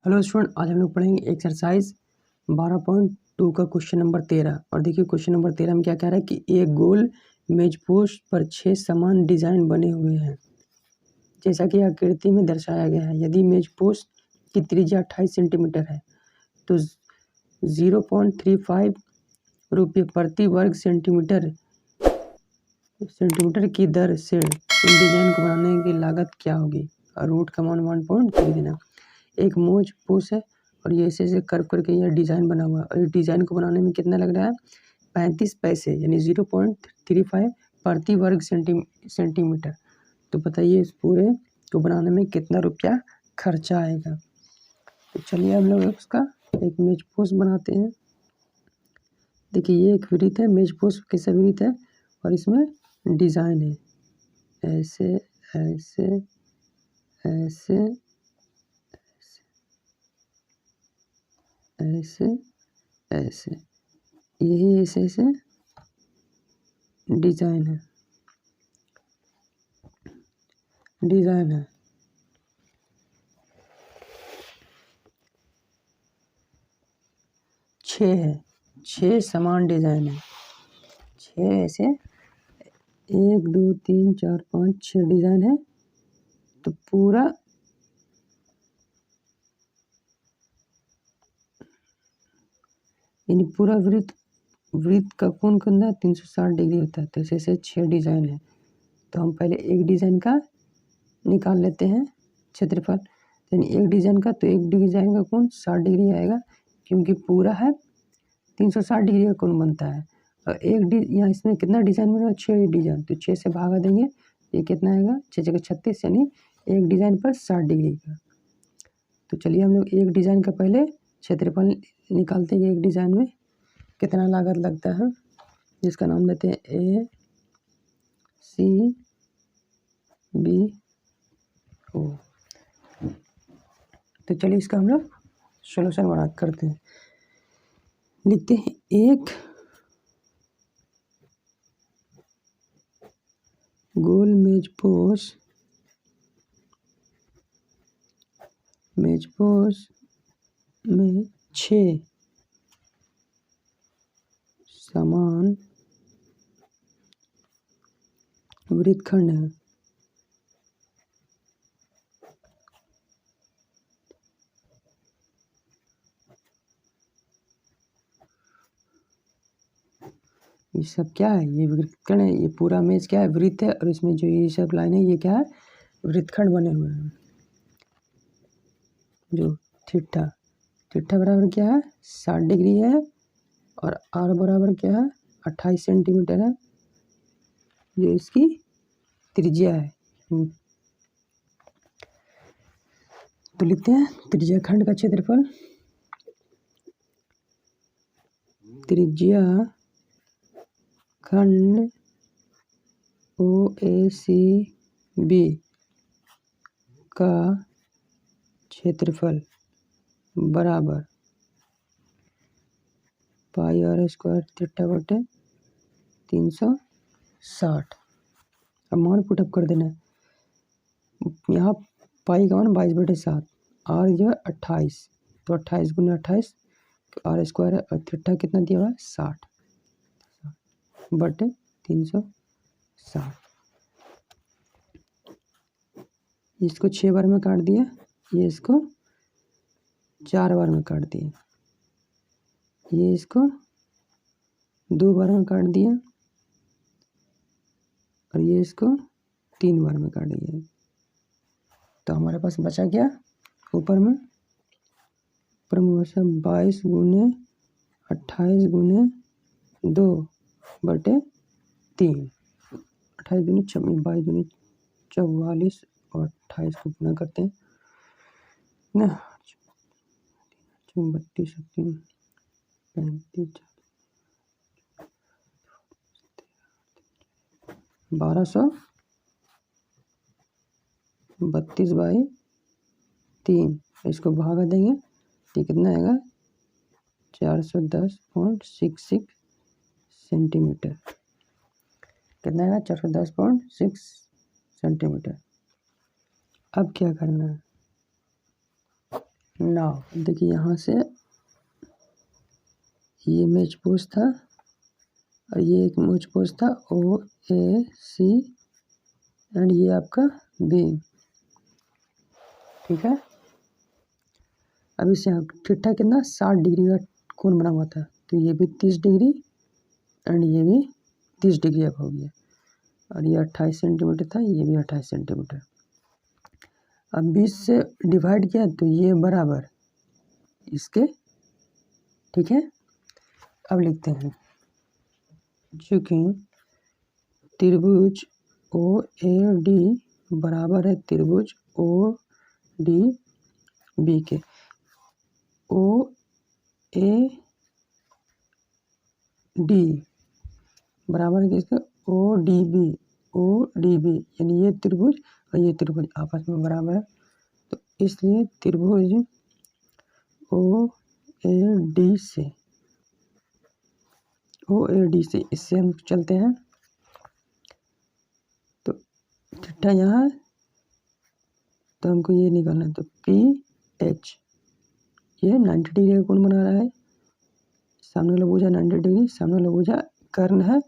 Hello student, आज हम लोग पढ़ेंगे एक्सरसाइज 12.2 का क्वेश्चन नंबर 13। और देखिए क्वेश्चन नंबर 13 में क्या कह रहा है कि एक गोल मेज पोस्ट पर 6 समान डिजाइन बने हुए हैं जैसा कि आकृति में दर्शाया गया है। यदि मेज पोस्ट की त्रिज्या 28 सेंटीमीटर है तो 0.35 रुपये प्रति वर्ग सेंटीमीटर की दर से इन डिजाइन को बनाने की लागत क्या होगी। और रूट का मान 1.3 देना। एक मोज पोस्ट है और ये ऐसे कर्व करके यह डिज़ाइन बना हुआ है और इस डिज़ाइन को बनाने में कितना लग रहा है 35 पैसे यानी 0.35 प्रति वर्ग सेंटीमीटर। तो बताइए इस पूरे को बनाने में कितना रुपया खर्चा आएगा। तो चलिए हम लोग उसका एक मेज पोस्ट बनाते हैं। देखिए ये एक वृत्त है, मेज पोस्ट कैसा वृत्त है और इसमें डिज़ाइन है ऐसे ऐसे ऐसे ऐसे ऐसे, यही ऐसे ऐसे डिज़ाइन है 6 है, 6 समान डिज़ाइन है, 6 ऐसे 1 2 3 4 5 6 डिज़ाइन है। तो पूरा यानी पूरा वृत्त का कोण कितना है 360 डिग्री होता है। तो ऐसे 6 डिज़ाइन है। तो हम पहले एक डिज़ाइन का निकाल लेते हैं क्षेत्रफल। यानी एक डिज़ाइन का, तो एक डिज़ाइन का कोण 60 डिग्री आएगा क्योंकि पूरा है 360 डिग्री का कोण बनता है। और यहाँ इसमें कितना डिज़ाइन बनेगा 6 डिज़ाइन, तो 6 से भागा देंगे ये कितना आएगा 6 जगह 36 यानी एक डिज़ाइन पर 60 डिग्री का। तो चलिए हम लोग एक डिज़ाइन का पहले क्षेत्रफल निकालते हैं। एक डिज़ाइन में कितना लागत लगता है जिसका नाम देते हैं ए सी बी ओ। तो चलिए इसका हम लोग सोल्यूशन बना करते हैं। लिखते हैं एक गोल मेज पोस्ट में 6 समान वृत्तखंड है। ये सब क्या है, ये वृत्तखंड है। ये पूरा मेज क्या है वृत्त है और इसमें जो ये सब लाइन है ये क्या है वृत्तखंड बने हुए हैं। जो थीटा बराबर क्या है 60 डिग्री है और आर बराबर क्या है 28 सेंटीमीटर है जो इसकी त्रिज्या है। तो लिखते हैं त्रिज्या खंड का क्षेत्रफल। त्रिज्या खंड OACB का क्षेत्रफल बराबर पाई आर स्क्वायर थीटा बटे 360। अब मान पुटअप कर देना है। यहाँ पाई का मान 22/7, आर जो है 28, तो 28 गुना 28 आर स्क्वायर है और थीटा कितना दिया हुआ है 60 बटे 360। इसको 6 बार में काट दिया, ये इसको 4 बार में काट दिया, ये इसको 2 बार में काट दिया और ये इसको 3 बार में काट दिया। तो हमारे पास बचा क्या ऊपर में 22 गुने 28 गुने 2 बटे 3, 28 दूनी 22 दूनी 44 और 28 को गुना करते हैं ना 32 35 1232/3। इसको भागा देंगे तो कितना आएगा 410.66 सेंटीमीटर। कितना आएगा 410.6 सेंटीमीटर। अब क्या करना है, नाउ देखिए यहाँ से ये मैच पोज था और ये एक मैच पोज था OAC एंड ये आपका बी, ठीक है। अब इससे थीटा कितना 60 डिग्री का कोण बना हुआ था, तो ये भी 30 डिग्री एंड ये भी 30 डिग्री अब हो गया और ये 28 सेंटीमीटर था, ये भी 28 सेंटीमीटर। अब 20 से डिवाइड किया तो ये बराबर इसके, ठीक है। अब लिखते हैं चूँकि त्रिभुज OAD बराबर है त्रिभुज ODB के, OAD बराबर है किसके ODB यानी ये त्रिभुज और ये त्रिभुज आपस में बराबर है, तो इसलिए त्रिभुज OAD से इससे हम चलते हैं तो थीटा यहाँ तो हमको ये निकालना है, तो PH ये 90 डिग्री का कोण बना रहा है, सामने वाला भुजा 90 डिग्री, सामने वाला भुजा कर्ण है,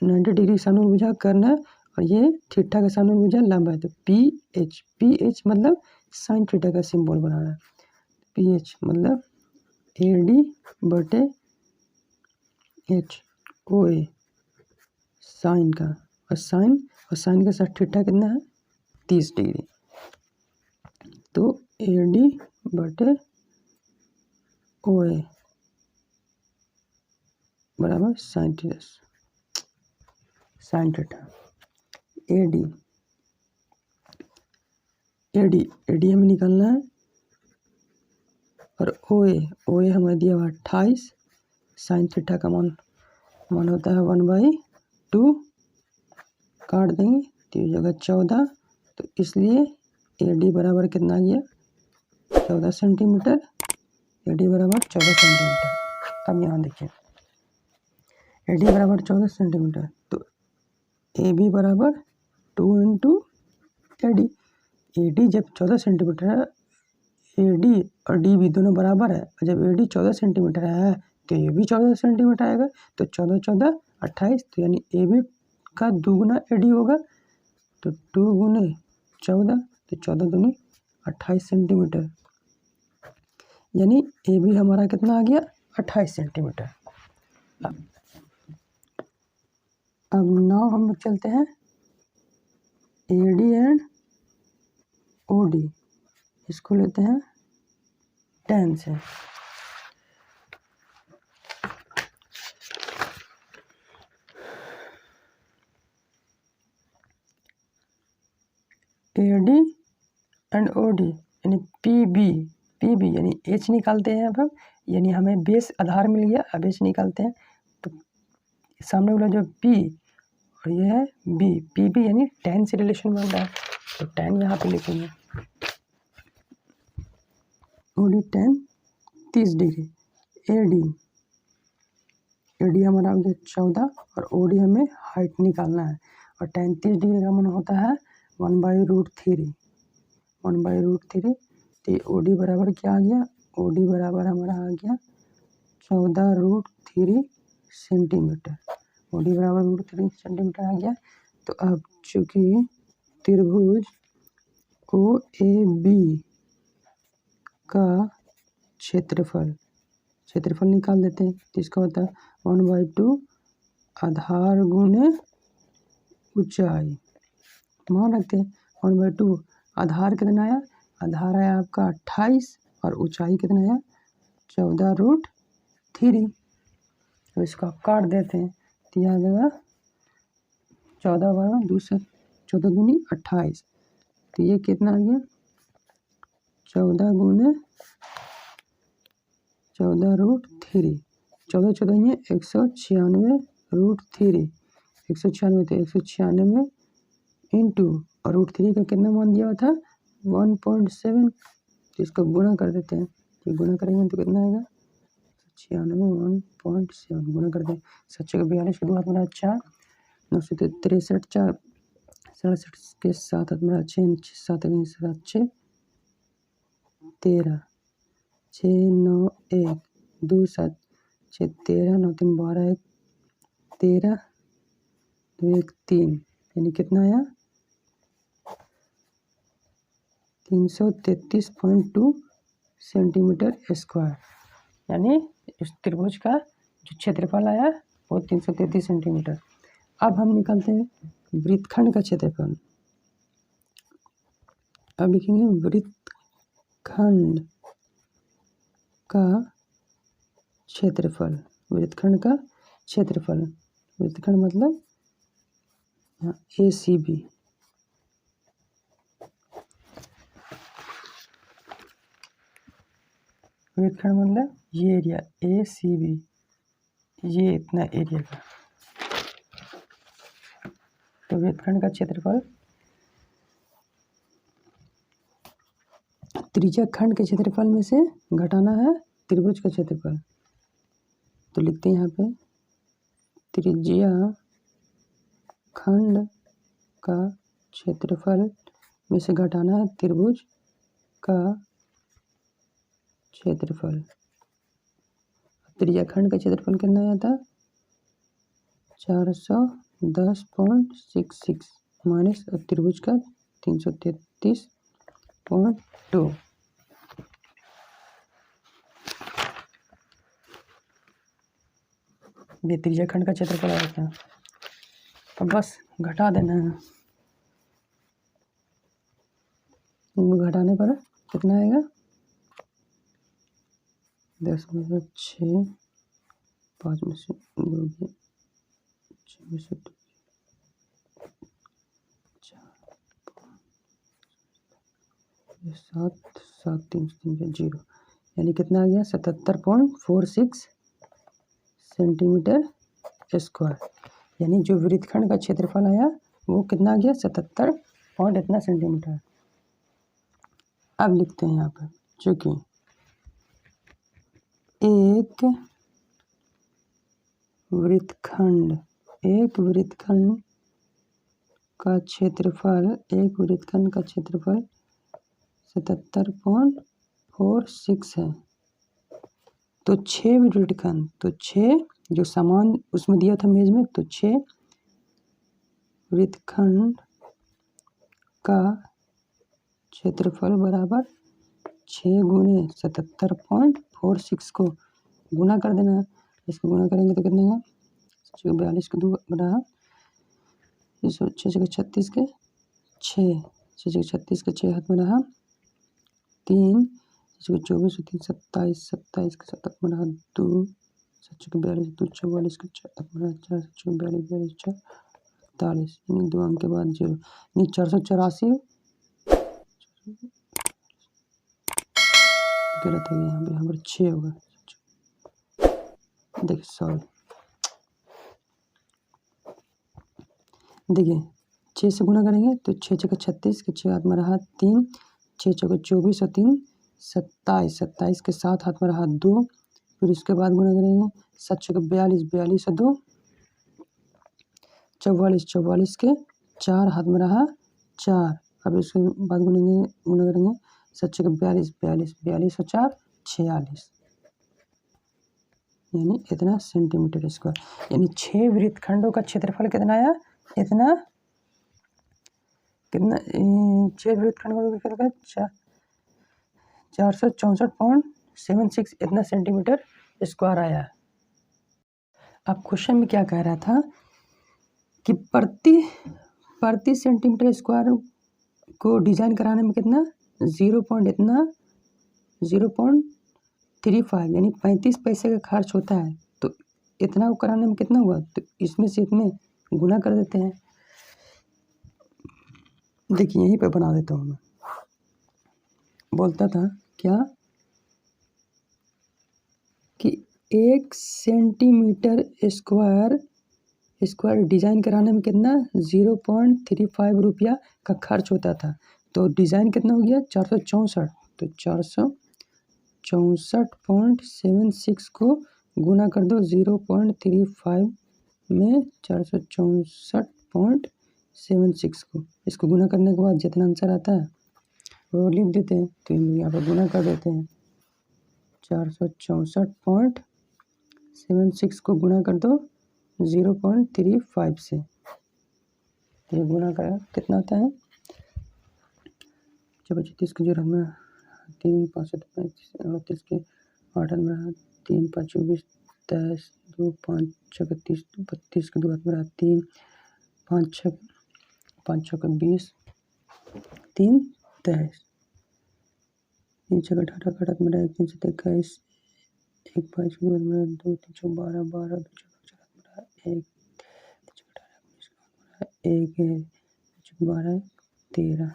90 डिग्री सामने वाला भुजा कर्ण है और ये थीटा का सामने वाला भुजा लंब है, तो PH मतलब साइन थीटा का सिंबल बना रहा है, PH मतलब AD बटे H OA साइन का, और साइन के साथ थीटा कितना है 30 डिग्री, तो AD बटे OA बराबर साइन थीटा। AD हमें निकालना है और OA हमें दिया हुआ 28, साइन थीटा का मान होता है 1/2, काट देंगे तो ये जगह 14, तो इसलिए AD बराबर कितना आ गया 14 सेंटीमीटर, AD बराबर 14 सेंटीमीटर। अब यहाँ देखिए AD बराबर 14 सेंटीमीटर, तो AB बराबर 2 इंटू AD जब 14 सेंटीमीटर है, AD और DB दोनों बराबर है, और जब AD 14 सेंटीमीटर है तो ये भी 14 सेंटीमीटर आएगा, तो 14 28, तो यानी AB का 2 गुना AD होगा, तो 2 गुने 14, तो 14 दूनी 28 सेंटीमीटर, यानी AB हमारा कितना आ गया 28 सेंटीमीटर। अब नाउ हम लोग चलते हैं AD एंड OD, इसको लेते हैं tan से। AD एंड OD यानी PB यानी H निकालते हैं अब हम, यानी हमें बेस आधार मिल गया, अब H निकालते हैं, तो सामने वाला जो P और ये है B, PB यानी tan से रिलेशन बन रहा है, तो tan यहाँ पे लिखेंगे, OD tan 30 डिग्री, AD हमारा हो गया 14 और OD हमें हाइट निकालना है, और tan 30 डिग्री का मान होता है 1/√3, तो OD बराबर क्या आ गया, OD बराबर हमारा आ गया 14√3 सेंटीमीटर, OD बराबर √3 सेंटीमीटर आ गया। तो अब चूँकि त्रिभुज OAB का क्षेत्रफल निकाल देते हैं, तो इसका होता है 1/2 आधार गुने ऊंचाई, मान रखते हैं 1/2, आधार कितना आया, आधार आया आपका 28 और ऊंचाई कितना आया 14√3, तो इसको आप काट देते हैं, तो यह आ जाएगा 14 बराबर 2 से 14 दूनी 28, तो ये कितना आ गया 14 गुने 14√3, 14 ये 196√3, 196 तो 196 इंटू और √3 का कितना मान दिया हुआ था 1.7, तो इसको गुना कर देते हैं, ये गुना करेंगे तो कितना आएगा 96 1.7 गुना कर दें, 7 का 42 दो हाथ मेरा 4, 9 से 63 4 67 के साथ हाथ मेरा 6 7 6, 13, 6 9 1 2 7 6 13 9 3 12 1 13 2 1 3 यानी कितना आया 333.2 सेंटीमीटर स्क्वायर। यानी इस त्रिभुज का जो क्षेत्रफल आया वो 333 सेंटीमीटर। अब हम निकालते हैं वृत्तखंड का क्षेत्रफल। अब लिखेंगे वृत्तखंड का क्षेत्रफल। वृत्तखंड का क्षेत्रफल, वृत्तखंड मतलब ACB। वृत्तखंड मतलब ये एरिया ACB, ये इतना एरिया का। तो वृत्तखंड का क्षेत्रफल त्रिज्या खंड के क्षेत्रफल में से घटाना है त्रिभुज का क्षेत्रफल। तो लिखते हैं यहाँ पे त्रिज्या खंड का क्षेत्रफल में से घटाना है त्रिभुज का क्षेत्रफल। त्रिज्या खंड का क्षेत्रफल कितना आया था 410.66 माइनस त्रिभुज का 333.2। ये त्रिज्या खंड का क्षेत्रफल आया था। तो बस घटा देना है। इनको घटाने पर कितना आएगा 10 में से 6 5 में से 2 6 में से 2 4 7 7 3 0 यानी कितना आ गया 77.46 सेंटीमीटर स्क्वायर। यानी जो वृत्तखंड का क्षेत्रफल आया वो कितना आ गया 77 पॉइंट इतना सेंटीमीटर। अब लिखते हैं यहाँ पर चूँकि एक वृत्तखंड का क्षेत्रफल 77.46 है। तो 6 वृत्तखंड, तो 6 जो सामान उसमें दिया था मेज में, तो 6 वृत्तखंड का क्षेत्रफल बराबर 6 गुणे 77.46 को गुना कर देना है। इसको गुना करेंगे तो कितने का 42 को 2 बना 6 36 के 6 36 के 6 हाथ में रहा 3 24 3 27 27 के 7 में रहा 2 7 42 2 44 के 4 में रहा 4 42 42 4 48 यानी 2 अंक के बाद 0 यानी 484 गलत हो गया। यहाँ पर 6 होगा। देखिए सॉरी, देखिए 6 से गुना करेंगे तो 6 छक्का 36 के 6 हाथ में रहा 3 6 चौका 24 और 3 27 27 के 7 हाथ में रहा 2 फिर उसके बाद गुना करेंगे 7 चौका 42 42 और 2 44 44 के 4 हाथ में रहा 4। अब इसके बाद गुना करेंगे 7 चौका 42 42 42 और 4 46 यानी इतना सेंटीमीटर स्क्वायर। यानी 6 वृत्तखंडों का क्षेत्रफल कितना आया इतना कितना 6 वृत्तखंडों का क्षेत्रफल 464.76 इतना सेंटीमीटर स्क्वायर आया। अब क्वेश्चन में क्या कह रहा था कि प्रति सेंटीमीटर स्क्वायर को डिजाइन कराने में कितना 0.35 यानी 35 पैसे का खर्च होता है। तो इतना को कराने में कितना हुआ तो इसमें से इसमें गुना कर देते हैं। देखिए यहीं पे बना देता हूँ मैं। बोलता था क्या कि 1 सेंटीमीटर स्क्वायर डिज़ाइन कराने में कितना 0.35 रुपया का खर्च होता था। तो डिज़ाइन कितना हो गया 464। तो 464.76 को गुना कर दो 0.35 में 464.76 को। इसको गुना करने के बाद जितना आंसर आता है वो लिख देते हैं, तो यहाँ पर गुना कर देते हैं। 464.76 को गुना कर दो 0.35 से, ये गुना करें कितना होता है, जब 36 की जरूरत में 3 5 7 35 29 के 8 में 3 5 24 23 2 5 6 32 32 के 2 हाथ में 3 5 6 20 3 23 3 6 18 18 में 3 7 21 1 5 के 2 में 2 3 6 12 12 2 6 1 1 12 13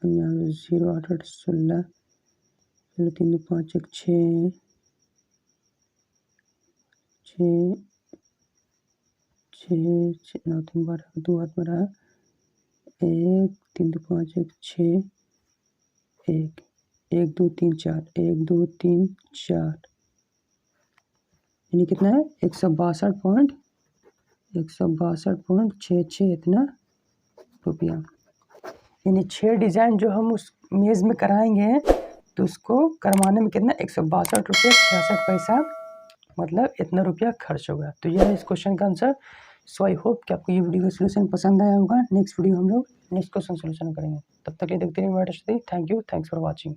यहाँ 0 8 8 16 3 2 5 1 6 9 3 12 2 हाथ में रहा 1 3 2 5 1 6 1 1 2 3 4 1 2 3 4 यानी कितना है 162.66 इतना रुपया। यानी 6 डिज़ाइन जो हम उस मेज़ में कराएंगे तो उसको करवाने में कितना 162.66 मतलब इतना रुपया खर्च होगा। तो यह है इस क्वेश्चन का आंसर। सो आई होप कि आपको ये वीडियो का सोल्यूशन पसंद आया होगा। नेक्स्ट वीडियो हम लोग नेक्स्ट क्वेश्चन सोल्यूशन करेंगे। तब तक ये देखते रहिए। Thank you, thanks for watching.